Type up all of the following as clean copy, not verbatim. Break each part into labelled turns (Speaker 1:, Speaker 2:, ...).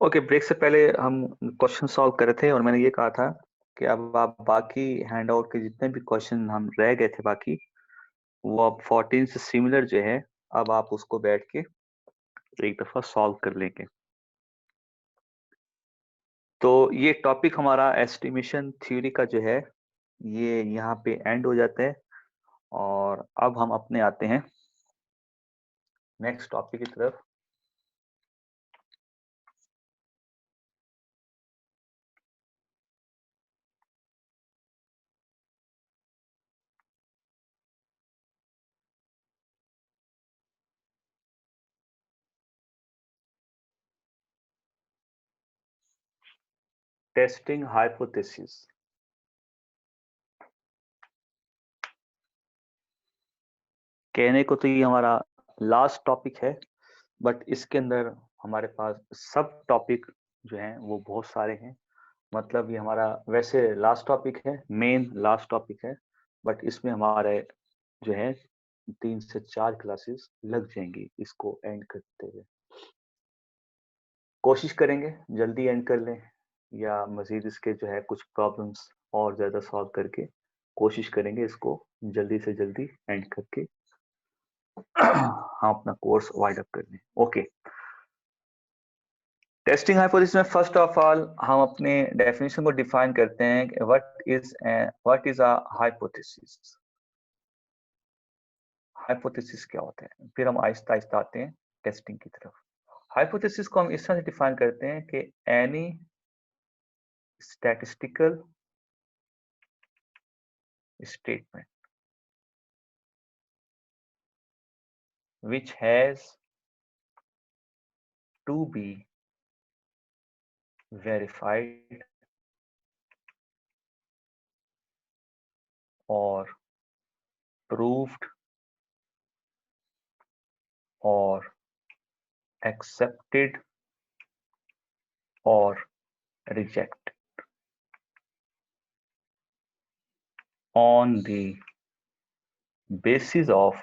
Speaker 1: Okay, break से पहले हम क्वेश्चन सॉल्व कर रहे थे और मैंने ये कहा था कि अब आप बाकी हैंडआउट के जितने भी क्वेश्चन हम रह गए थे बाकी, वो अब 14 से सिमिलर जो है, अब आप उसको बैठ के एक दफा सॉल्व कर लेंगे। तो ये टॉपिक हमारा एस्टिमेशन थ्योरी का जो है, ये यहाँ पे एंड हो जाता है और अब हम अपने आते हैं नेक्स्ट टॉपिक की तरफ। Testing hypothesis. कहने को तो ये हमारा लास्ट टॉपिक है, बट इसके अंदर हमारे पास सब टॉपिक जो हैं वो बहुत सारे हैं। मतलब ये हमारा वैसे लास्ट टॉपिक है, मेन लास्ट टॉपिक है, बट इसमें हमारे जो है 3 से 4 क्लासेस लग जाएंगी इसको एंड करते हुए। कोशिश करेंगे जल्दी एंड कर लें, या मजीद इसके जो है कुछ प्रॉब्लम्स और ज्यादा सॉल्व करके कोशिश करेंगे इसको जल्दी से जल्दी एंड करके हम अपना कोर्स वाइड अप कर लें। ओके, टेस्टिंग हाइपोथेसिस में फर्स्ट ऑफ ऑल हम अपने डेफिनेशन को डिफाइन करते हैं कि what is a hypothesis. Hypothesis क्या होता है, फिर हम आहिस्ता आहिस्ता आते हैं टेस्टिंग की तरफ। हाइपोथेसिस को हम इस तरह से डिफाइन करते हैं कि any statistical statement which has to be verified or proved or accepted or rejected on the basis of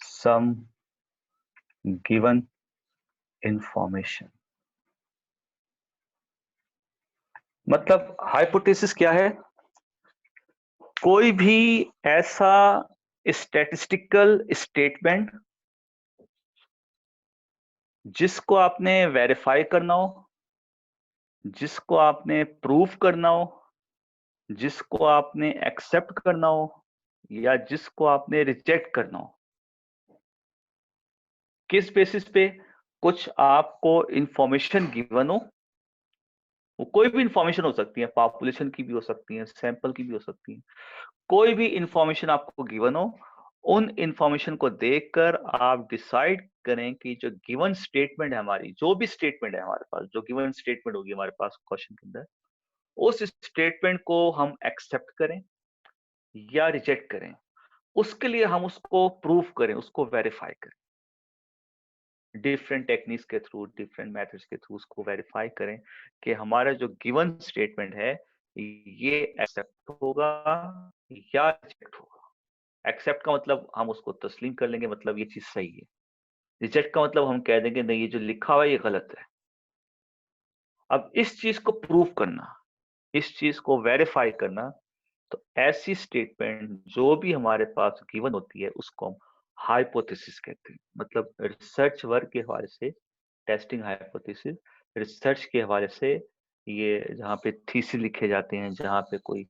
Speaker 1: some given information। मतलब हाइपोथेसिस क्या है? कोई भी ऐसा स्टैटिस्टिकल स्टेटमेंट जिसको आपने वेरीफाई करना हो, जिसको आपने प्रूफ करना हो, जिसको आपने एक्सेप्ट करना हो, या जिसको आपने रिजेक्ट करना हो। किस बेसिस पे? कुछ आपको इंफॉर्मेशन गिवन हो, वो कोई भी इंफॉर्मेशन हो सकती है, पॉपुलेशन की भी हो सकती है, सैंपल की भी हो सकती है, कोई भी इंफॉर्मेशन आपको गिवन हो, उन इंफॉर्मेशन को देखकर आप डिसाइड करें कि जो गिवन स्टेटमेंट है हमारी, जो भी स्टेटमेंट है हमारे पास, जो गिवन स्टेटमेंट होगी हमारे पास क्वेश्चन के अंदर, उस स्टेटमेंट को हम एक्सेप्ट करें या रिजेक्ट करें। उसके लिए हम उसको प्रूफ करें, उसको वेरीफाई करें, डिफरेंट टेक्निक्स के थ्रू, डिफरेंट मेथड्स के थ्रू उसको वेरीफाई करें कि हमारा जो गिवन स्टेटमेंट है ये एक्सेप्ट होगा या रिजेक्ट होगा। एक्सेप्ट का मतलब हम उसको तस्लीम कर लेंगे, मतलब ये चीज सही है। रिजेक्ट का मतलब हम कह देंगे नहीं, ये जो लिखा हुआ है ये गलत है। अब इस चीज को प्रूव करना, इस चीज को वेरीफाई करना, तो ऐसी स्टेटमेंट जो भी हमारे पास गिवन होती है उसको हम हाइपोथेसिस कहते हैं। मतलब रिसर्च वर्क के हवाले से टेस्टिंग हाइपोथेसिस, रिसर्च के हवाले से ये जहाँ पे थीसिस लिखे जाते हैं, जहाँ पे कोई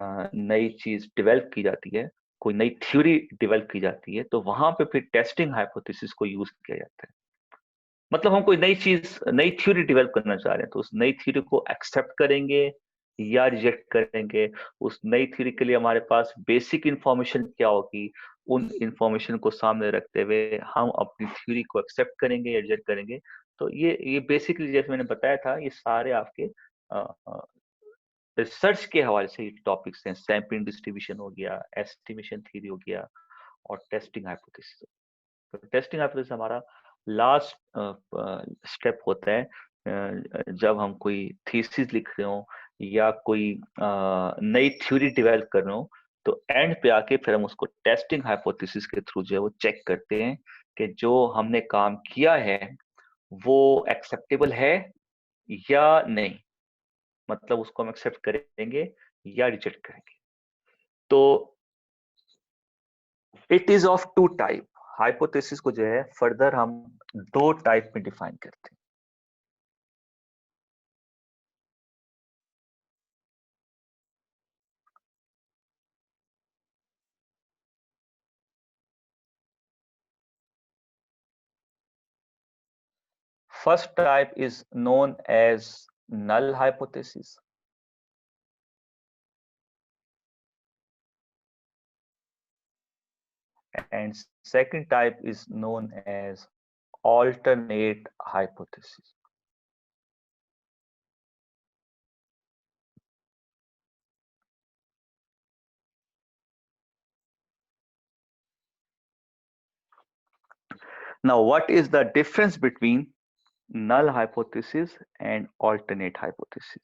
Speaker 1: नई चीज डेवलप की जाती है, कोई नई थ्योरी डेवलप की जाती है, तो वहां पे फिर टेस्टिंग हाइपोथेसिस को यूज किया जाता है। मतलब हम कोई नई चीज, नई थ्योरी डेवलप करना चाह रहे हैं, तो उस नई थ्योरी को एक्सेप्ट करेंगे या रिजेक्ट करेंगे। उस नई थ्योरी के लिए हमारे पास बेसिक इंफॉर्मेशन क्या होगी, उन इंफॉर्मेशन को सामने रखते हुए हम अपनी थ्योरी को एक्सेप्ट करेंगे या रिजेक्ट करेंगे। तो ये बेसिकली जैसे मैंने बताया था, ये सारे आपके रिसर्च के हवाले से टॉपिक्स हैं। सैंपलिंग डिस्ट्रीब्यूशन हो गया, एस्टिमेशन थ्योरी हो गया, और टेस्टिंग हाइपोथेसिस। तो टेस्टिंग हाइपोथेसिस हमारा लास्ट स्टेप होता है जब हम कोई थीसिस लिख रहे हो या कोई नई थ्योरी डेवलप कर रहे हो, तो एंड पे आके फिर हम उसको टेस्टिंग हाइपोथेसिस के थ्रू जो है वो चेक करते हैं कि जो हमने काम किया है वो एक्सेप्टेबल है या नहीं, मतलब उसको हम एक्सेप्ट करेंगे या रिजेक्ट करेंगे। तो it is of two type. Hypothesis को जो है फर्दर हम दो टाइप में डिफाइन करते हैं। First type is known as null hypothesis, and second type is known as alternate hypothesis. Now, what is the difference between null hypothesis and alternate hypothesis?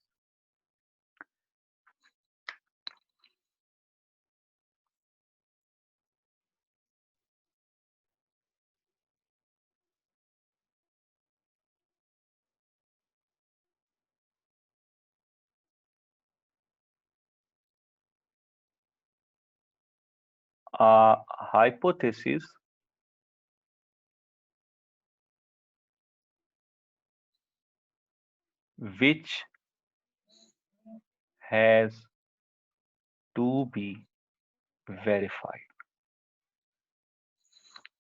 Speaker 1: A hypothesis which has to be verified.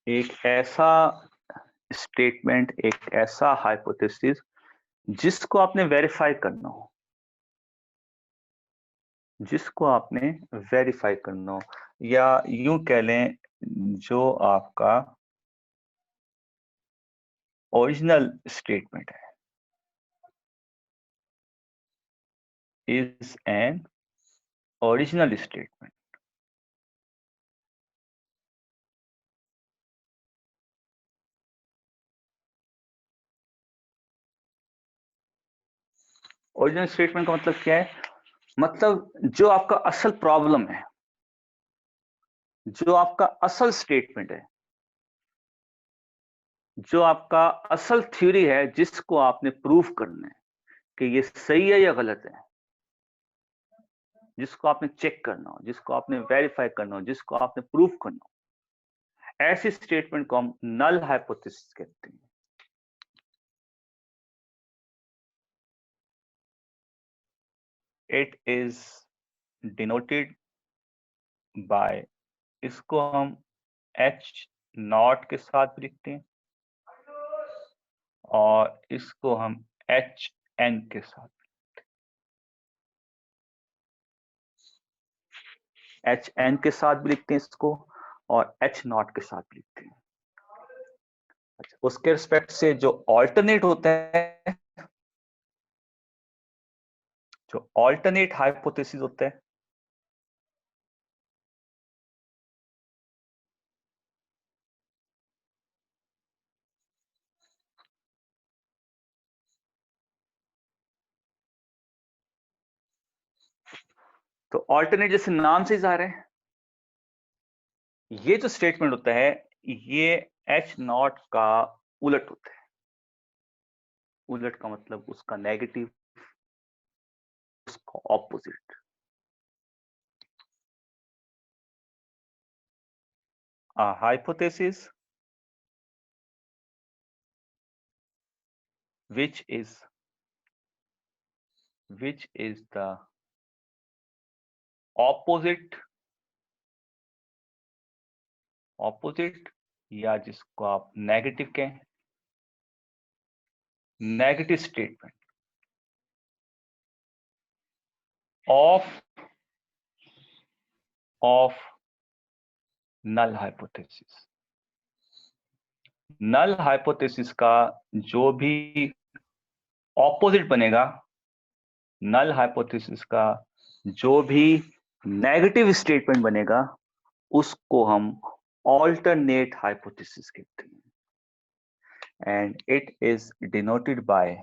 Speaker 1: एक ऐसा statement, एक ऐसा hypothesis जिसको आपने verify करना हो, जिसको आपने वेरीफाई करना हो, या यूं कह लें जो आपका ओरिजिनल स्टेटमेंट है is an original statement. Original statement का मतलब क्या है? मतलब जो आपका असल प्रॉब्लम है, जो आपका असल स्टेटमेंट है, जो आपका असल थ्योरी है, जिसको आपने प्रूव करना है कि ये सही है या गलत है, जिसको आपने चेक करना हो, जिसको आपने वेरीफाई करना हो, जिसको आपने प्रूव करना हो, ऐसी स्टेटमेंट को हम नल हाइपोथेसिस कहते हैं। इट इज डिनोटेड बाय, इसको हम एच नॉट के साथ भी लिखते हैं और इसको हम एच एन के साथ, एच एन के साथ भी लिखते हैं इसको और एच नॉट के साथ भी लिखते हैं। अच्छा, उसके रिस्पेक्ट से जो ऑल्टरनेट होता है, जो ऑल्टरनेट हाइपोथेसिस होता है, तो ऑल्टरनेट जैसे नाम से ज़ाहिर है, ये जो स्टेटमेंट होता है ये एच नॉट का उलट होता है। उलट का मतलब उसका नेगेटिव, उसका opposite. A hypothesis which is the opposite या जिसको आप नेगेटिव कहें, negative statement of null hypothesis. Null hypothesis का जो भी ऑपोजिट बनेगा, नल हाइपोथेसिस का जो भी नेगेटिव स्टेटमेंट बनेगा, उसको हम ऑल्टरनेट हाइपोथेसिस कहते हैं, and it is denoted by,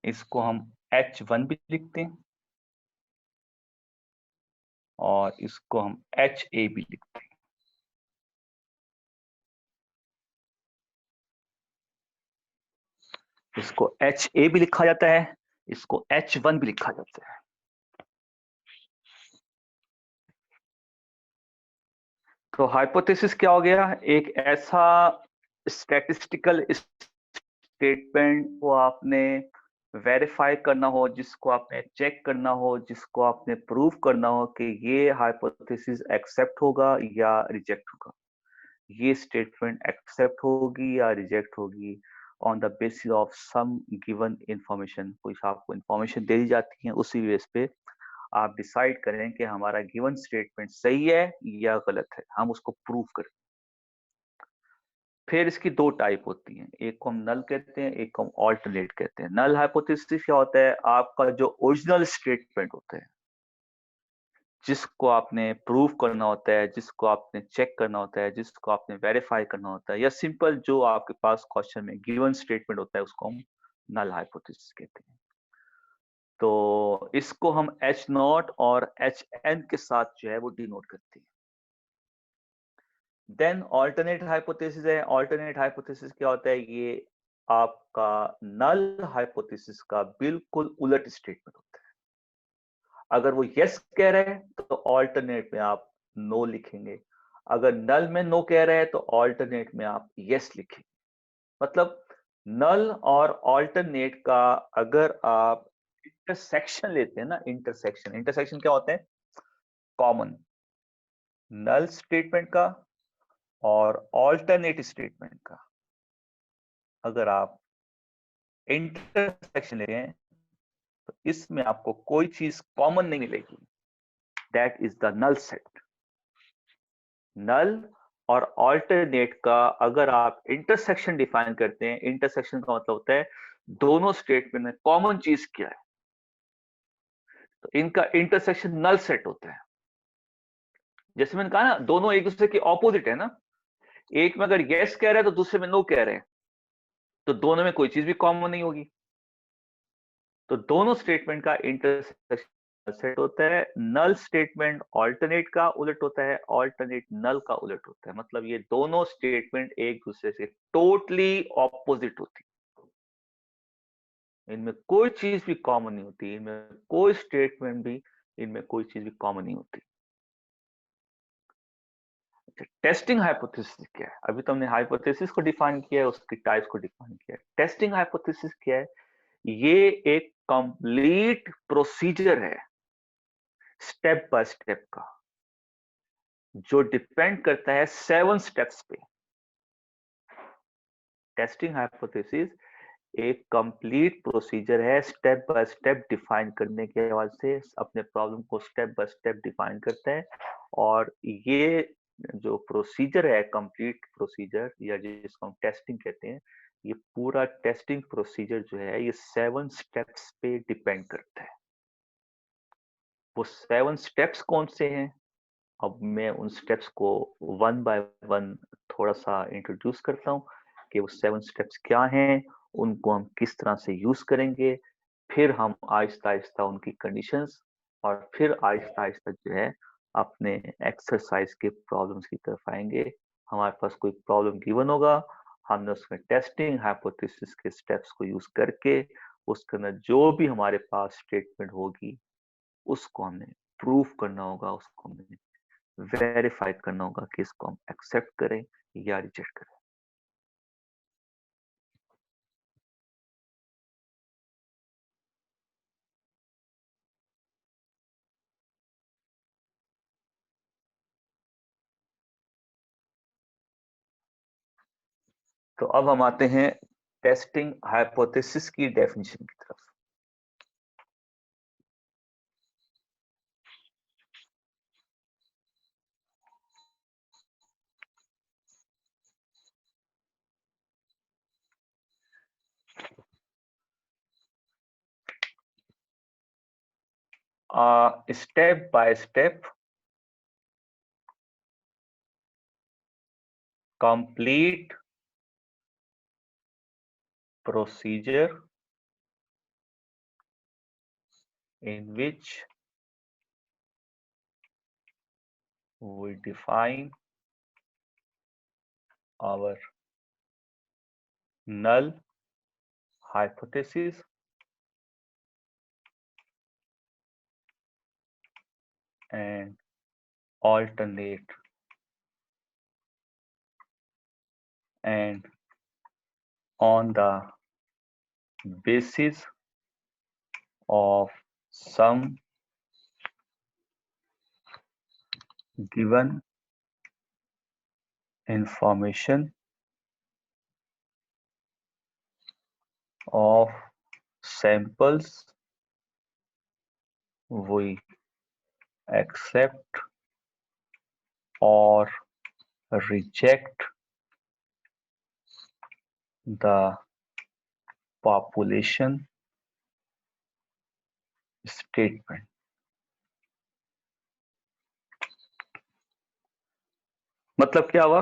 Speaker 1: इसको हम H1 भी लिखते हैं और इसको हम HA भी लिखते हैं। इसको HA भी लिखा जाता है, इसको H1 भी लिखा जाता है। तो हाइपोथेसिस क्या हो गया? एक ऐसा स्टैटिस्टिकल स्टेटमेंट को आपने वेरीफाई करना हो, जिसको आपने चेक करना हो, जिसको आपने प्रूव करना हो कि ये हाइपोथेसिस एक्सेप्ट होगा या रिजेक्ट होगा, ये स्टेटमेंट एक्सेप्ट होगी या रिजेक्ट होगी on the basis of some given information. कुछ आपको इंफॉर्मेशन दे दी जाती है, उसी बेस पे आप डिसाइड करें कि हमारा गिवन स्टेटमेंट सही है या गलत है, हम उसको प्रूव करें। फिर इसकी दो टाइप होती हैं, एक को हम नल कहते हैं, एक को हम ऑल्टरनेट कहते हैं। नल हाइपोथेसिस क्या होता है? आपका जो ओरिजिनल स्टेटमेंट होता है, जिसको आपने प्रूव करना होता है, जिसको आपने चेक करना होता है, जिसको आपने वेरीफाई करना होता है, या सिंपल जो आपके पास क्वेश्चन में गिवन स्टेटमेंट होता है, उसको हम नल हाइपोथेसिस कहते हैं। तो इसको हम H0 और HN के साथ जो है वो डिनोट करते हैं। देन ऑल्टरनेट हाइपोथेसिस है। ऑल्टरनेट हाइपोथेसिस क्या होता है? ये आपका नल हाइपोथेसिस का बिल्कुल उलट स्टेटमेंट होता है। अगर वो यस कह रहे हैं तो ऑल्टरनेट में आप नो लिखेंगे, अगर नल में नो कह रहे हैं तो ऑल्टरनेट में आप यस लिखेंगे। मतलब नल और ऑल्टरनेट का अगर आप इंटरसेक्शन लेते हैं ना, इंटरसेक्शन, इंटरसेक्शन क्या होते हैं? कॉमन नल स्टेटमेंट का और ऑल्टरनेट स्टेटमेंट का अगर आप इंटरसेक्शन ले रहे हैं तो इसमें आपको कोई चीज कॉमन नहीं मिलेगी। That is the null set. Null और ऑल्टरनेट का अगर आप इंटरसेक्शन डिफाइन करते हैं, इंटरसेक्शन का मतलब होता है दोनों स्टेटमेंट में कॉमन चीज क्या है, तो इनका इंटरसेक्शन नल सेट होता है। जैसे मैंने कहा ना, दोनों एक दूसरे के ऑपोजिट है ना। एक में अगर यस कह रहे हैं तो दूसरे में नो कह रहे हैं, तो दोनों में कोई चीज भी कॉमन नहीं होगी। तो दोनों स्टेटमेंट का इंटरसेक्शन सेट होता है। नल स्टेटमेंट ऑल्टरनेट का उलट होता है, ऑल्टरनेट नल का उलट होता है। मतलब ये दोनों स्टेटमेंट एक दूसरे से टोटली ऑपोजिट होती है, इनमें कोई चीज भी कॉमन नहीं होती, इनमें कोई स्टेटमेंट भी, इनमें कोई चीज भी कॉमन नहीं होती। टेस्टिंग हाइपोथेसिस क्या है? अभी तो हमने हाइपोथेसिस को डिफाइन किया है, उसकी टाइप्स को डिफाइन किया है। टेस्टिंग हाइपोथेसिस क्या है? ये एक कंप्लीट प्रोसीजर है, स्टेप बाय स्टेप का, जो डिपेंड करता है 7 स्टेप्स पे। टेस्टिंग हाइपोथेसिस एक कंप्लीट प्रोसीजर है, स्टेप बाय स्टेप डिफाइन करने के हवाले से अपने प्रॉब्लम को स्टेप बाय स्टेप डिफाइन करता है। और ये जो प्रोसीजर है, कंप्लीट प्रोसीजर, या जिसको हम टेस्टिंग कहते हैं, ये पूरा टेस्टिंग प्रोसीजर जो है ये 7 स्टेप्स पे डिपेंड करता है। वो 7 स्टेप्स कौन से हैं? अब मैं उन स्टेप्स को वन बाय वन थोड़ा सा इंट्रोड्यूस करता हूँ कि वो 7 स्टेप्स क्या हैं, उनको हम किस तरह से यूज करेंगे। फिर हम आहिस्ता आहिस्ता उनकी कंडीशंस, और फिर आहिस्ता आहिस्ता जो है अपने एक्सरसाइज के प्रॉब्लम्स की तरफ आएंगे। हमारे पास कोई प्रॉब्लम गिवन होगा, हमने उसमें टेस्टिंग हाइपोथेसिस के स्टेप्स को यूज करके उसके अंदर जो भी हमारे पास स्टेटमेंट होगी उसको हमने प्रूफ करना होगा, उसको हमने वेरीफाई करना होगा कि इसको हम एक्सेप्ट करें या रिजेक्ट करें। तो अब हम आते हैं टेस्टिंग हाइपोथेसिस की डेफिनेशन की तरफ। Step by step complete procedure in which we define our null hypothesis and alternate and on the basis of some given information of samples, we accept or reject the population statement. मतलब क्या हुआ?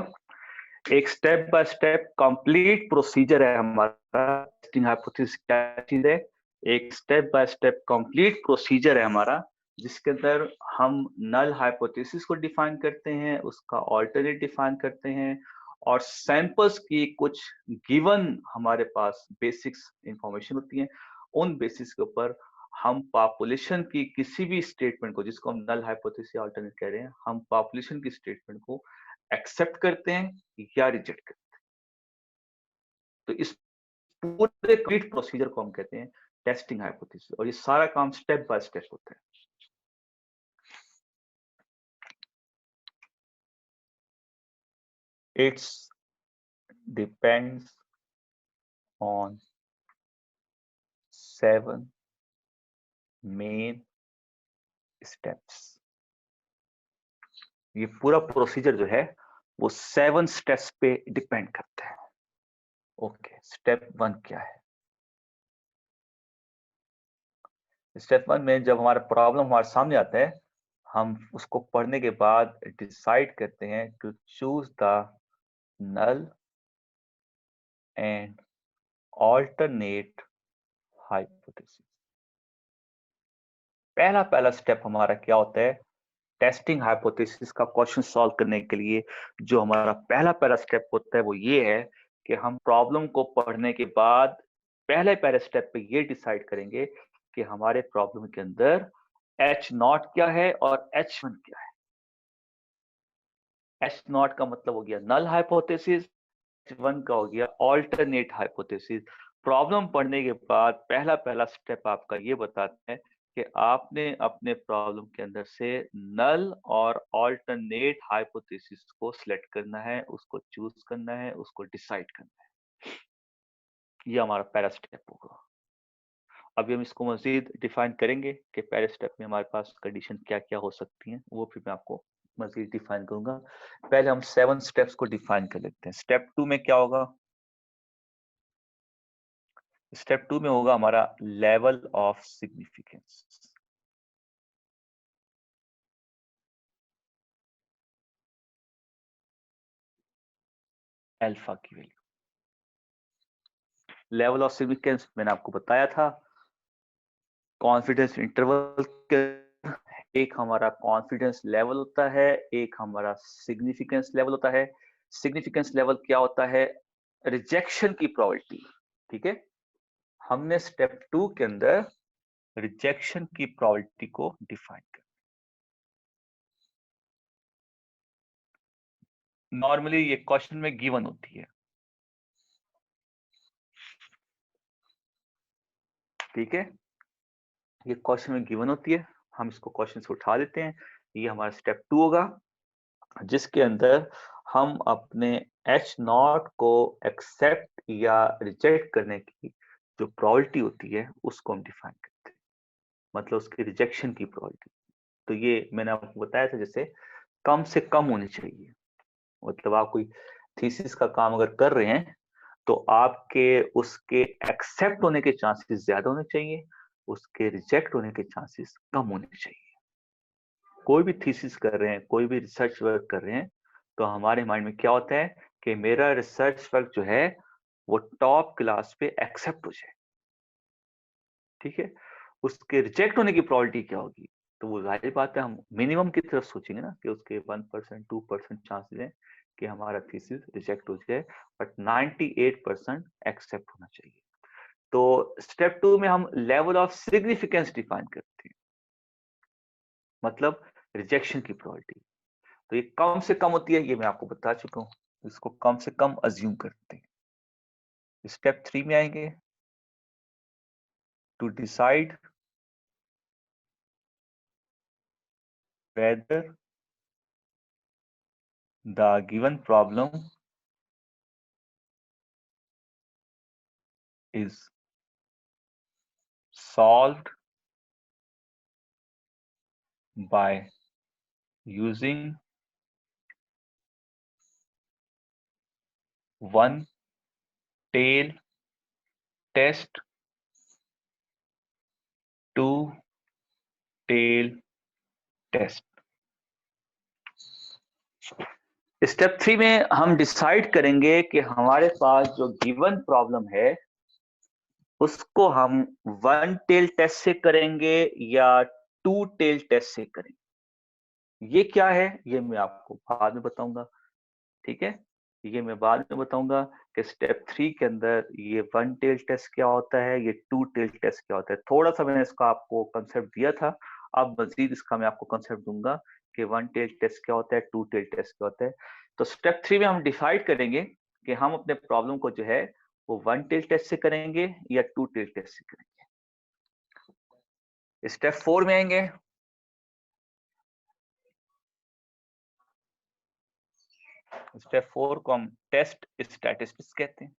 Speaker 1: एक step by step complete procedure है हमारा। Testing hypothesis क्या चीज है? एक step by step complete procedure है हमारा, जिसके अंदर हम नल हाइपोथेसिस को डिफाइन करते हैं, उसका ऑल्टरनेट डिफाइन करते हैं, और सैंपल्स की कुछ गिवन हमारे पास बेसिक्स इंफॉर्मेशन होती है। उन बेसिस के ऊपर हम पॉपुलेशन की किसी भी स्टेटमेंट को, जिसको हम नल हाइपोथेसिस ऑल्टरनेट कह रहे हैं, हम पॉपुलेशन की स्टेटमेंट को एक्सेप्ट करते हैं या रिजेक्ट करते हैं। तो इस पूरे कंप्लीट प्रोसीजर को हम कहते हैं टेस्टिंग हाइपोथेसिस, और ये सारा काम स्टेप बाय स्टेप होता है। It's depends on 7 main steps. ये पूरा प्रोसीजर जो है वो 7 स्टेप्स पे डिपेंड करता है। ओके, स्टेप 1 क्या है? स्टेप 1 में जब हमारा प्रॉब्लम हमारे सामने आता है, हम उसको पढ़ने के बाद डिसाइड करते हैं to choose the null and alternate hypothesis. पहला स्टेप हमारा क्या होता है? टेस्टिंग हाइपोथेसिस का क्वेश्चन सॉल्व करने के लिए जो हमारा पहला स्टेप होता है वो ये है कि हम प्रॉब्लम को पढ़ने के बाद पहले स्टेप पे ये डिसाइड करेंगे कि हमारे प्रॉब्लम के अंदर H0 क्या है और H1 क्या है। H0 का मतलब हो गया नल हाइपोथेसिस, H1 का हो गया ऑल्टरनेट हाइपोथेसिस। प्रॉब्लम पढ़ने के बाद पहला स्टेप आपका ये बताता है कि आपने अपने प्रॉब्लम के अंदर से नल और ऑल्टरनेट हाइपोथेसिस को सिलेक्ट करना है, उसको चूज करना है, उसको डिसाइड करना है। ये हमारा पहला स्टेप होगा। अभी हम इसको मजीद डिफाइन करेंगे कि पहले स्टेप में हमारे पास कंडीशन क्या क्या हो सकती हैं, वो फिर मैं आपको मजीद डिफाइन करूंगा। पहले हम 7 स्टेप्स को डिफाइन कर लेते हैं। स्टेप 2 में क्या होगा? स्टेप 2 में होगा हमारा लेवल ऑफ सिग्निफिकेंस। अल्फा की वैल्यू, लेवल ऑफ सिग्निफिकेंस मैंने आपको बताया था कॉन्फिडेंस इंटरवल के, एक हमारा कॉन्फिडेंस लेवल होता है, एक हमारा सिग्निफिकेंस लेवल होता है। सिग्निफिकेंस लेवल क्या होता है? रिजेक्शन की प्रोबेबिलिटी। ठीक है, हमने स्टेप 2 के अंदर रिजेक्शन की प्रोबेबिलिटी को डिफाइन कर। नॉर्मली ये क्वेश्चन में गिवन होती है, ठीक है, ये क्वेश्चन में गिवन होती है। हम इसको क्वेश्चन से उठा लेते हैं। ये हमारा स्टेप 2 होगा, जिसके अंदर हम अपने H0 को एक्सेप्ट या रिजेक्ट करने की जो प्रोबेबिलिटी होती है उसको हम डिफाइन करते हैं, मतलब उसकी रिजेक्शन की प्रोबेबिलिटी। तो ये मैंने आपको बताया था, जैसे कम से कम होनी चाहिए। मतलब आप कोई थीसिस का काम अगर कर रहे हैं तो आपके उसके एक्सेप्ट होने के चांसेस ज्यादा होने चाहिए, उसके रिजेक्ट होने के चांसेस कम होने चाहिए। कोई भी थीसिस कर रहे हैं, कोई भी रिसर्च वर्क कर रहे हैं, तो हमारे माइंड में क्या होता है कि मेरा रिसर्च वर्क जो है वो टॉप क्लास पे एक्सेप्ट हो जाए। ठीक है, उसके रिजेक्ट होने की प्रोबेबिलिटी क्या होगी? तो वो जाहिर बात है हम मिनिमम की तरफ सोचेंगे ना कि उसके 1% 2% चांसेस हैं कि हमारा थीसिस रिजेक्ट हो जाए, बट 98% एक्सेप्ट होना चाहिए। तो स्टेप 2 में हम लेवल ऑफ सिग्निफिकेंस डिफाइन करते हैं, मतलब रिजेक्शन की प्रोबेबिलिटी। तो ये कम से कम होती है, ये मैं आपको बता चुका हूँ, इसको कम से कम अज्यूम करते हैं। स्टेप 3 में आएंगे, to decide whether the given problem is solved by using one tail test, two tail test। Step 3 में हम डिसाइड करेंगे कि हमारे पास जो गिवन प्रॉब्लम है उसको हम वन टेल टेस्ट से करेंगे या टू टेल टेस्ट से करेंगे। ये क्या है ये मैं आपको बाद में बताऊंगा, ठीक है। ये मैं बाद में बताऊंगा कि स्टेप 3 के अंदर ये वन टेल टेस्ट क्या होता है, ये टू टेल टेस्ट क्या होता है। थोड़ा सा मैंने इसका आपको कंसेप्ट दिया था, अब मजीद इसका मैं आपको कंसेप्ट दूंगा कि वन टेल टेस्ट क्या होता है, टू टेल टेस्ट क्या होता है। तो स्टेप 3 में हम डिसाइड करेंगे कि हम अपने प्रॉब्लम को जो है वो वन टेल टेस्ट से करेंगे या टू टेल टेस्ट से करेंगे। स्टेप 4 में आएंगे, स्टेप 4 को हम टेस्ट स्टैटिस्टिक्स कहते हैं।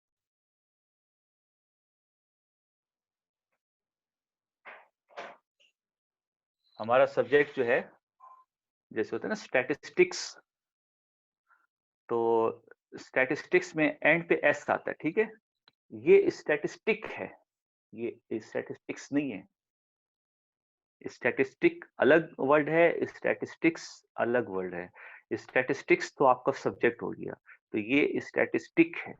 Speaker 1: हमारा सब्जेक्ट जो है जैसे होता है ना स्टैटिस्टिक्स, तो स्टैटिस्टिक्स में एंड पे एस आता है, ठीक है। ये स्टैटिस्टिक है, ये स्टैटिस्टिक्स नहीं है। स्टैटिस्टिक अलग वर्ड है, स्टैटिस्टिक्स अलग वर्ड है। स्टैटिस्टिक्स तो आपका सब्जेक्ट हो गया, तो ये स्टैटिस्टिक है,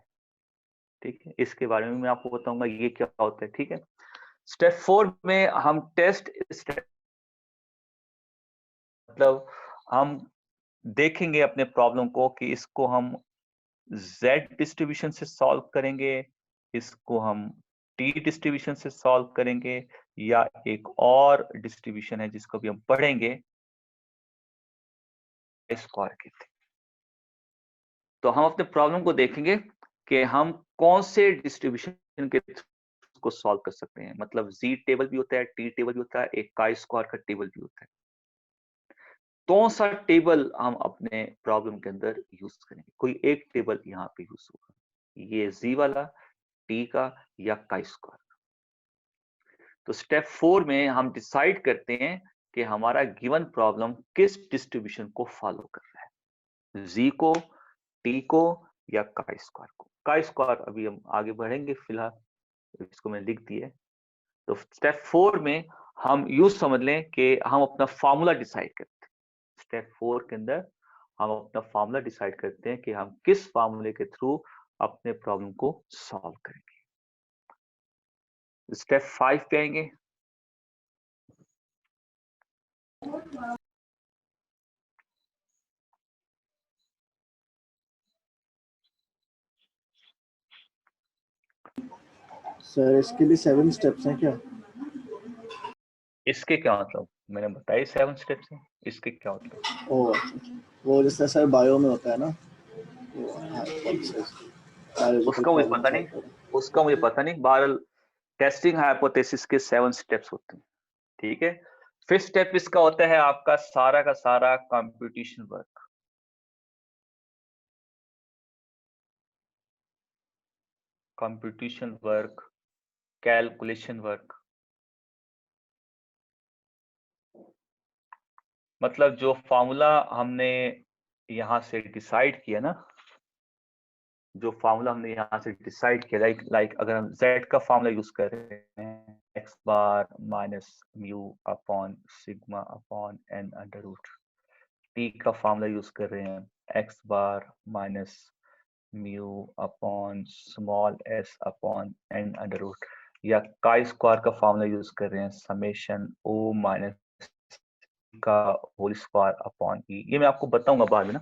Speaker 1: ठीक है। इसके बारे में मैं आपको बताऊंगा ये क्या होता है, ठीक है। स्टेप 4 में हम टेस्ट मतलब हम देखेंगे अपने प्रॉब्लम को कि इसको हम Z डिस्ट्रीब्यूशन से सॉल्व करेंगे, इसको हम T डिस्ट्रीब्यूशन से सॉल्व करेंगे, या एक और डिस्ट्रीब्यूशन है जिसको भी हम पढ़ेंगे स्क्वायर कहते हैं। तो हम अपने प्रॉब्लम को देखेंगे कि हम कौन से डिस्ट्रीब्यूशन के को सॉल्व कर सकते हैं। मतलब Z टेबल भी होता है, T टेबल भी होता है, एक काई स्क्वायर का टेबल भी होता है। कौन सा टेबल हम अपने प्रॉब्लम के अंदर यूज करेंगे, कोई एक टेबल यहाँ पे यूज होगा, ये Z वाला, T का या काई स्क्वायर। तो स्टेप 4 में हम डिसाइड करते हैं कि हमारा गिवन प्रॉब्लम किस डिस्ट्रीब्यूशन को फॉलो कर रहा है, Z को, T को या काई स्क्वायर को। काई स्क्वायर अभी हम आगे बढ़ेंगे, फिलहाल इसको मैंने लिख दिया है। तो स्टेप 4 में हम यूज समझ लें कि हम अपना फॉर्मूला डिसाइड करते हैं। स्टेप 4 के अंदर हम अपना फॉर्मूला डिसाइड करते हैं कि हम किस फॉर्मूले के थ्रू अपने प्रॉब्लम को सॉल्व करेंगे। स्टेप 5 पे आएंगे।
Speaker 2: सर इसके लिए 7 स्टेप्स हैं क्या?
Speaker 1: इसके क्या मतलब, मैंने बताया 7 स्टेप्स हैं, इसके क्या मतलब?
Speaker 2: ओ वो जैसे सर बायो में होता है ना,
Speaker 1: उसका मुझे पता नहीं, उसका मुझे पता नहीं। बहरहाल टेस्टिंग हाइपोथेसिस के 7 स्टेप्स होते हैं, ठीक है। फिफ्थ स्टेप इसका होता है आपका सारा का सारा computation work. Computation work, calculation work, मतलब जो फॉर्मूला हमने यहां से डिसाइड किया ना, जो फॉर्मूला हमने यहाँ से डिसाइड किया, लाइक अगर हम z का फॉर्मूला यूज कर रहे हैं, x bar minus mu upon sigma upon n under root, t का फॉर्मूला यूज कर रहे हैं x bar minus mu upon small s upon n under root, या काई स्क्वायर का फॉर्मूला यूज कर रहे हैं समेशन o माइनस का होल स्क्वायर अपॉन ई, ये मैं आपको बताऊंगा बाद में ना।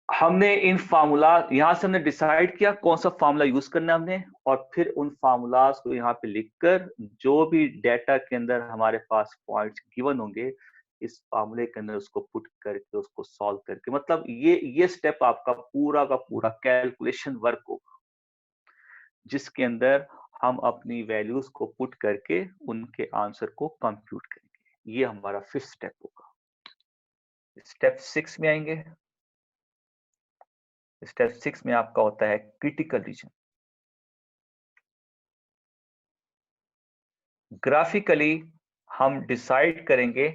Speaker 1: हमने इन फार्मूला यहां से हमने डिसाइड किया कौन सा फार्मूला यूज करना है हमने, और फिर उन फार्मूलाज को यहाँ पे लिखकर जो भी डेटा के अंदर हमारे पास पॉइंट्स गिवन होंगे, इस फार्मूले के अंदर उसको पुट करके उसको सॉल्व करके, मतलब ये स्टेप आपका पूरा का पूरा कैलकुलेशन वर्क होगा, जिसके अंदर हम अपनी वैल्यूज को पुट करके उनके आंसर को कंप्यूट करेंगे। ये हमारा 5th स्टेप होगा। स्टेप 6 में आएंगे। स्टेप 6 में आपका होता है क्रिटिकल रीजन। ग्राफिकली हम डिसाइड करेंगे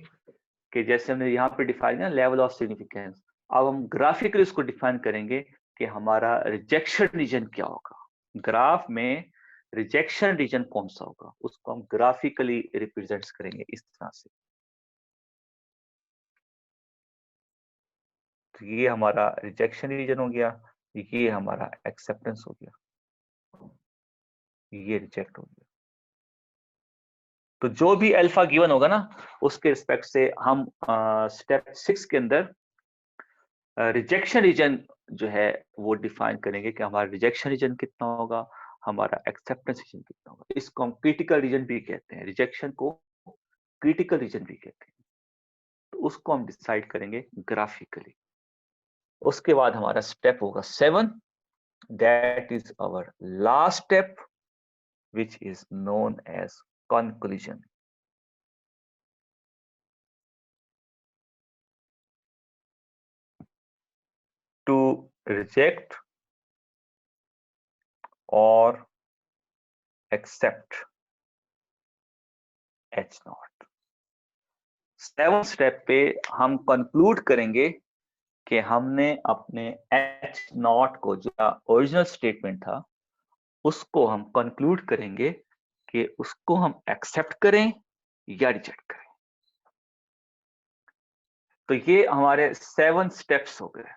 Speaker 1: कि जैसे हमने यहाँ पे डिफाइन किया लेवल ऑफ सिग्निफिकेंस, अब हम ग्राफिकली उसको डिफाइन करेंगे कि हमारा रिजेक्शन रीजन क्या होगा। ग्राफ में रिजेक्शन रीजन कौन सा होगा, उसको हम ग्राफिकली रिप्रेजेंट करेंगे इस तरह से। तो ये हमारा रिजेक्शन रीजन हो गया, ये हमारा एक्सेप्टेंस हो गया, ये रिजेक्ट हो गया। तो जो भी अल्फा गिवन होगा ना, उसके रिस्पेक्ट से हम स्टेप 6 के अंदर रिजेक्शन रीजन जो है वो डिफाइन करेंगे कि हमारा रिजेक्शन रीजन कितना होगा, हमारा एक्सेप्टेंस रीजन कितना होगा। इसको हम क्रिटिकल रीजन भी कहते हैं, रिजेक्शन को क्रिटिकल रीजन भी कहते हैं। तो उसको हम डिसाइड करेंगे ग्राफिकली। उसके बाद हमारा स्टेप होगा 7, that is our last step, which is known as conclusion. To reject or accept H naught. 7th step पे हम कंक्लूड करेंगे कि हमने अपने H नॉट को जो ओरिजिनल स्टेटमेंट था उसको हम कंक्लूड करेंगे कि उसको हम एक्सेप्ट करें या रिजेक्ट करें। तो ये हमारे 7 स्टेप्स हो गए।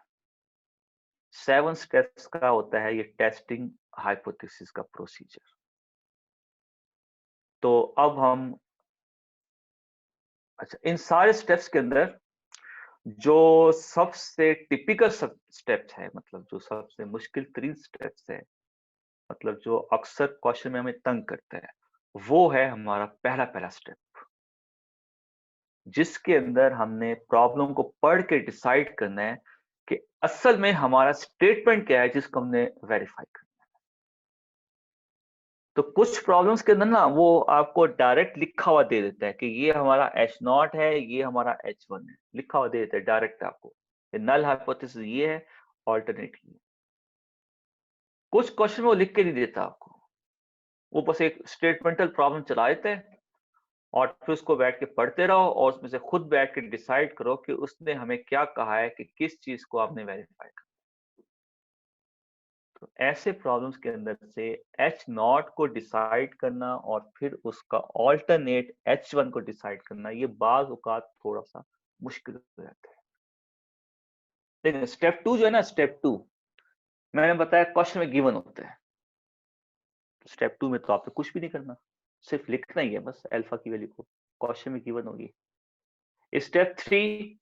Speaker 1: 7 स्टेप्स का होता है ये टेस्टिंग हाइपोथेसिस का प्रोसीजर। तो अब हम अच्छा, इन सारे स्टेप्स के अंदर जो सबसे टिपिकल स्टेप्स है, मतलब जो सबसे मुश्किल तरीन स्टेप्स है, मतलब जो अक्सर क्वेश्चन में हमें तंग करता है, वो है हमारा पहला स्टेप, जिसके अंदर हमने प्रॉब्लम को पढ़ के डिसाइड करना है कि असल में हमारा स्टेटमेंट क्या है जिसको हमने वेरीफाई करना है। तो कुछ प्रॉब्लम्स के अंदर ना वो आपको डायरेक्ट लिखा हुआ दे देता है कि ये हमारा H0 है, ये हमारा H1 है, लिखा हुआ दे देता है डायरेक्ट आपको, नल हाइपोथेसिस ये है, ऑल्टरनेट ये। कुछ क्वेश्चन वो लिख के नहीं देता आपको, वो बस एक स्टेटमेंटल प्रॉब्लम चला देते हैं और फिर उसको बैठ के पढ़ते रहो और उसमें से खुद बैठ के डिसाइड करो कि उसने हमें क्या कहा है कि किस चीज को आपने वेरीफाई करना। तो ऐसे प्रॉब्लम्स के अंदर से H0 को डिसाइड करना और फिर उसका ऑल्टरनेट H1 को डिसाइड करना, ये बाज औकात थोड़ा सा मुश्किल हो जाता है। लेकिन स्टेप 2 जो है ना, स्टेप 2 मैंने बताया क्वेश्चन में गिवन होता है। स्टेप 2 में तो आपको कुछ भी नहीं करना, सिर्फ लिखना ही है बस अल्फा की वैल्यू को, क्वेश्चन में गिवन होगी। स्टेप 3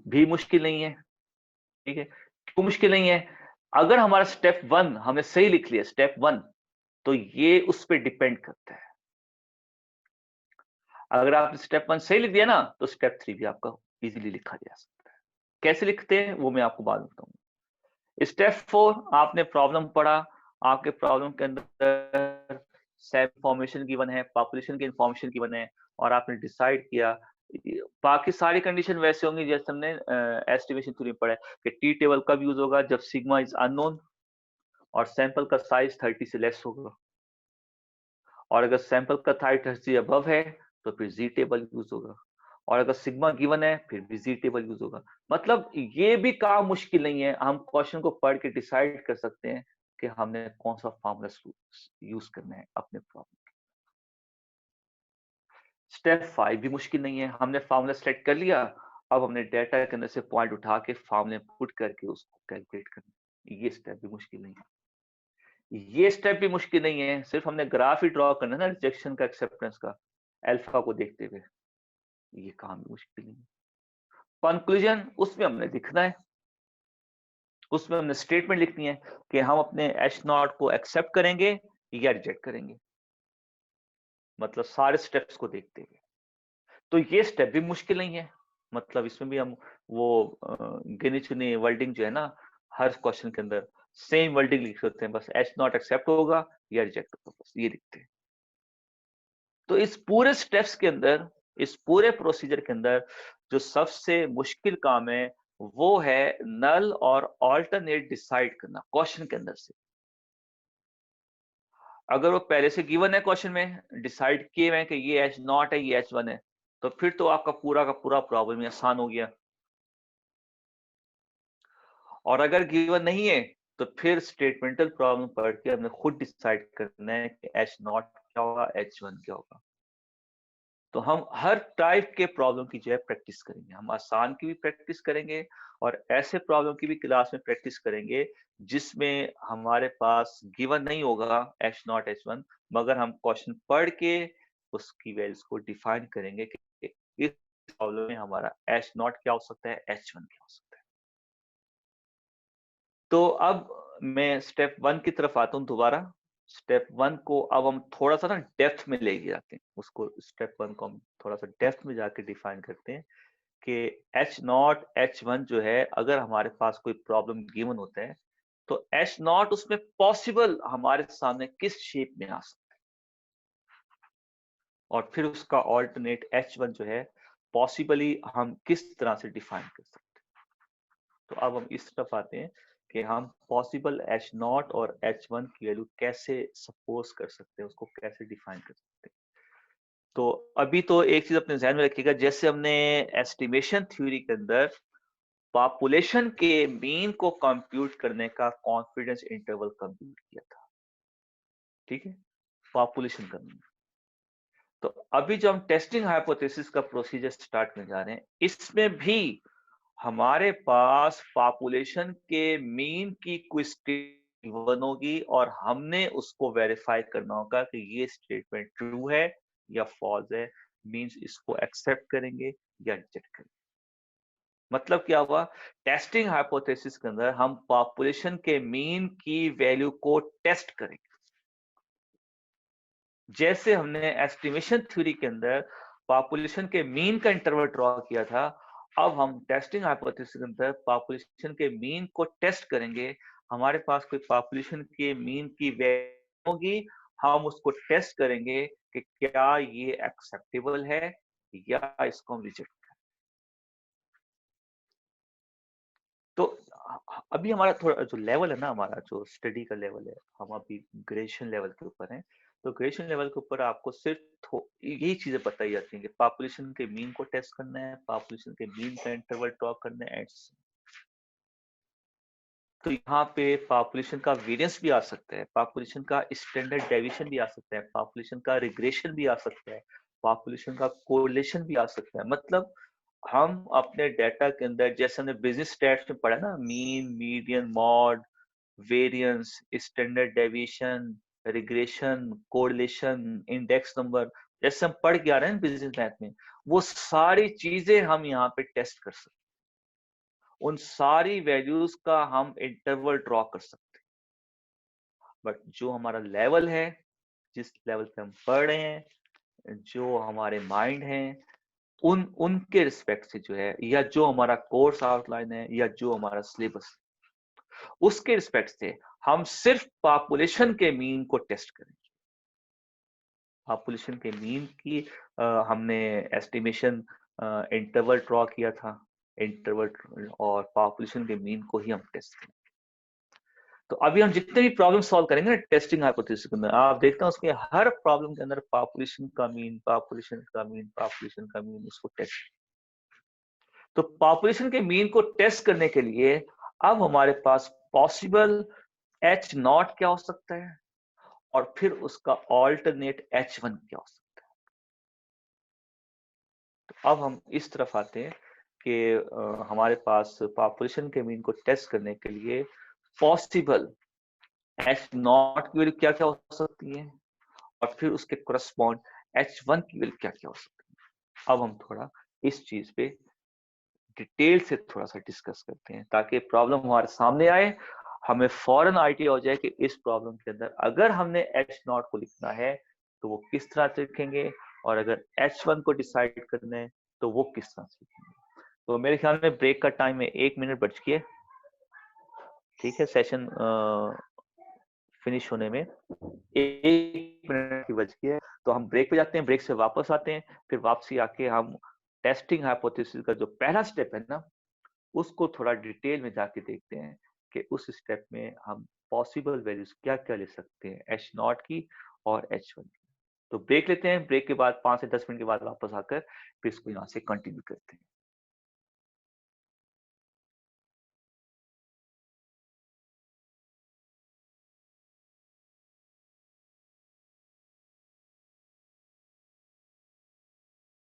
Speaker 1: भी मुश्किल नहीं है, ठीक है। क्यों मुश्किल नहीं है? अगर हमारा स्टेप 1 हमने सही लिख लिया, स्टेप 1, तो ये उस पर डिपेंड करता है। अगर आपने स्टेप 1 सही लिख दिया ना, तो स्टेप 3 भी आपका इजीली लिखा जा सकता है। कैसे लिखते हैं वो मैं आपको बाद में बताऊंगा। स्टेप 4 आपने प्रॉब्लम पढ़ा, आपके प्रॉब्लम के अंदर सेल फॉर्मेशन गिवन है, पॉपुलेशन की इंफॉर्मेशन गिवन है, और आपने डिसाइड किया। बाकी सारी कंडीशन वैसे होंगी जैसे हमने एस्टिमेशन थ्योरी पढ़ा है कि टी टेबल कब यूज होगा, जब सिग्मा इज अननोन और सैंपल का साइज 30 से लेस होगा, और अगर सैंपल का साइज 30 से अबव है तो फिर जी टेबल यूज होगा, और अगर सिग्मा गिवन है फिर भी जी टेबल यूज होगा। मतलब ये भी काम मुश्किल नहीं है, हम क्वेश्चन को पढ़ के डिसाइड कर सकते हैं कि हमने कौन सा फार्मूला यूज करना है अपने प्रॉब्लम। स्टेप 5 भी मुश्किल नहीं है, हमने फार्मूला सेलेक्ट कर लिया, अब हमने डेटा के अंदर से पॉइंट उठा के फार्मूले पुट करके उसको कैलकुलेट करना। ये स्टेप भी मुश्किल नहीं है, ये स्टेप भी मुश्किल नहीं है, सिर्फ हमने ग्राफ ही ड्रॉ करना है ना रिजेक्शन का एक्सेप्टेंस का, अल्फा को देखते हुए। ये काम भी मुश्किल नहीं है। कंक्लूजन उसमें हमने लिखना है, उसमें हमने स्टेटमेंट लिखनी है कि हम अपने एच नॉट को एक्सेप्ट करेंगे या रिजेक्ट करेंगे, मतलब सारे स्टेप्स को देखते हुए। तो ये स्टेप भी मुश्किल नहीं है, मतलब इसमें भी हम वो गिनी चुनी वर्डिंग जो है ना, हर क्वेश्चन के अंदर सेम वर्डिंग लिख सकते हैं, बस एच नॉट एक्सेप्ट होगा या रिजेक्ट होगा, बस ये लिखते हैं। तो इस पूरे स्टेप्स के अंदर, इस पूरे प्रोसीजर के अंदर जो सबसे मुश्किल काम है वो है नल और ऑल्टरनेट डिसाइड करना क्वेश्चन के अंदर से। अगर वो पहले से गिवन है क्वेश्चन में, डिसाइड किए हुए हैं कि ये एच नॉट है, ये एच वन है, तो फिर तो आपका पूरा का पूरा प्रॉब्लम ही आसान हो गया। और अगर गिवन नहीं है तो फिर स्टेटमेंटल प्रॉब्लम पढ़ के हमने खुद डिसाइड करना है कि एच नॉट क्या होगा, एच वन क्या होगा। तो हम हर टाइप के प्रॉब्लम की जो है प्रैक्टिस करेंगे, हम आसान की भी प्रैक्टिस करेंगे और ऐसे प्रॉब्लम की भी क्लास में प्रैक्टिस करेंगे जिसमें हमारे पास गिवन नहीं होगा एच नॉट एच वन, मगर हम क्वेश्चन पढ़ के उसकी वैल्यूज को डिफाइन करेंगे कि इस प्रॉब्लम में हमारा एच नॉट क्या हो सकता है, एच वन क्या हो सकता है। तो अब मैं स्टेप वन की तरफ आता हूँ दोबारा। स्टेप वन को अब हम थोड़ा सा ना डेप्थ में ले जाते हैं, उसको स्टेप वन को हम थोड़ा सा डेप्थ में जाके डिफाइन करते हैं कि एच नॉट एच वन जो है, अगर हमारे पास कोई प्रॉब्लम गिवन होता है तो एच नॉट उसमें पॉसिबल हमारे सामने किस शेप में आ सकता है, और फिर उसका ऑल्टरनेट एच वन जो है पॉसिबली हम किस तरह से डिफाइन कर सकते हैं। तो अब हम इस तरफ आते हैं कि हम पॉसिबल एच नॉट और एच वन की वैल्यू कैसे सपोज कर सकते हैं, उसको कैसे डिफाइन कर सकते हैं। तो अभी तो एक चीज अपने ध्यान में रखिएगा, जैसे हमने एस्टिमेशन थ्योरी के अंदर पॉपुलेशन के मीन को कंप्यूट करने का कॉन्फिडेंस इंटरवल कंप्यूट किया था, ठीक है, पॉपुलेशन का मीन। तो अभी जो हम टेस्टिंग हाइपोथेसिस का प्रोसीजर स्टार्ट करने जा रहे हैं, इसमें भी हमारे पास पॉपुलेशन के मीन की कोई स्टेटमेंट होगी और हमने उसको वेरीफाई करना होगा कि ये स्टेटमेंट ट्रू है या फॉल्स है, मींस इसको एक्सेप्ट करेंगे या रिजेक्ट करेंगे। मतलब क्या हुआ, टेस्टिंग हाइपोथेसिस के अंदर हम पॉपुलेशन के मीन की वैल्यू को टेस्ट करेंगे, जैसे हमने एस्टिमेशन थ्योरी के अंदर पॉपुलेशन के मीन का इंटरवल ड्रॉ किया था। अब हम टेस्टिंग हाइपोथेसिस के अंदर पॉपुलेशन के मीन को टेस्ट करेंगे। हमारे पास कोई पॉपुलेशन के मीन की वैल्यू होगी, हम उसको टेस्ट करेंगे कि क्या ये एक्सेप्टेबल है या इसको हम रिजेक्ट। तो अभी हमारा थोड़ा जो लेवल है ना, हमारा जो स्टडी का लेवल है, हम अभी ग्रेजुएशन लेवल के ऊपर हैं। तो ग्रेजुएशन लेवल के ऊपर आपको सिर्फ यही चीजें बताई जाती हैं कि पॉपुलेशन के मीन को टेस्ट करना है, पॉपुलेशन के मीन का इंटरवल ड्रॉ करना है। तो यहाँ पे पॉपुलेशन का वेरिएंस भी आ सकता है, पॉपुलेशन का स्टैंडर्ड डेविएशन भी आ सकता है, पॉपुलेशन का रिग्रेशन भी आ सकता है, पॉपुलेशन का कोरिलेशन भी आ सकता है। मतलब हम अपने डेटा के अंदर, जैसे हमने बिजनेस स्टैट्स में पढ़ा ना, mean, median, mod, variance, standard deviation, regression, correlation, index number, जैसे हम पढ़ के आ रहे हैं बिजनेस मैथ में, वो सारी चीजें हम यहाँ पे टेस्ट कर सकते हैं। उन सारी वैल्यूज का हम इंटरवल ड्रॉ कर सकते हैं। बट जो हमारा लेवल है, जिस लेवल पे हम पढ़ रहे हैं, जो हमारे माइंड हैं, उनके रिस्पेक्ट से जो है, या जो हमारा कोर्स आउटलाइन है, या जो हमारा सिलेबस, उसके रिस्पेक्ट से हम सिर्फ पॉपुलेशन के मीन को टेस्ट करेंगे। पॉपुलेशन के मीन की हमने एस्टिमेशन इंटरवल ड्रॉ किया था, इंटरवल और पॉपुलेशन के मीन को ही हम टेस्ट करेंगे। तो अभी हम जितने भी प्रॉब्लम सॉल्व करेंगे ना टेस्टिंग हाइपोथेसिस के अंदर, आप देखते हैं उसके हर प्रॉब्लम के अंदर पॉपुलेशन का मीन, पॉपुलेशन का मीन, पॉपुलेशन का मीन, उसको टेस्ट। तो पॉपुलेशन के मीन को टेस्ट करने के लिए अब हमारे पास पॉसिबल एच नॉट क्या हो सकता है और फिर उसका ऑल्टरनेट एच वन क्या हो सकता है। तो अब हम इस तरफ आते हैं कि हमारे पास पॉपुलेशन के मीन को टेस्ट करने के लिए पॉसिबल एच नॉट की वैल्यू क्या क्या हो सकती है और फिर उसके करस्पॉन्ड एच वन की वैल्यू क्या क्या हो सकती है। अब हम थोड़ा इस चीज पे डिटेल से थोड़ा सा डिस्कस करते हैं ताकि प्रॉब्लम हमारे सामने आए, हमें फौरन आइडिया हो जाए कि इस प्रॉब्लम के अंदर अगर हमने एच नॉट को लिखना है तो वो किस तरह से लिखेंगे, और अगर H1 को डिसाइड करना है तो वो किस तरह से लिखेंगे। तो मेरे ख्याल में ब्रेक का टाइम है 1 मिनट बच गया, ठीक है, सेशन फिनिश होने में 1 मिनट की बच गई है। तो हम ब्रेक पे जाते हैं, ब्रेक से वापस आते हैं, फिर वापसी आके हम टेस्टिंग हाइपोथेसिस का जो पहला स्टेप है ना, उसको थोड़ा डिटेल में जाके देखते हैं कि उस स्टेप में हम पॉसिबल वैल्यूज क्या-क्या ले सकते हैं एच नॉट की और H1 की। तो ब्रेक लेते हैं, ब्रेक के बाद 5 से 10 मिनट के बाद वापस आकर फिर इसको यहाँ से कंटिन्यू करते हैं।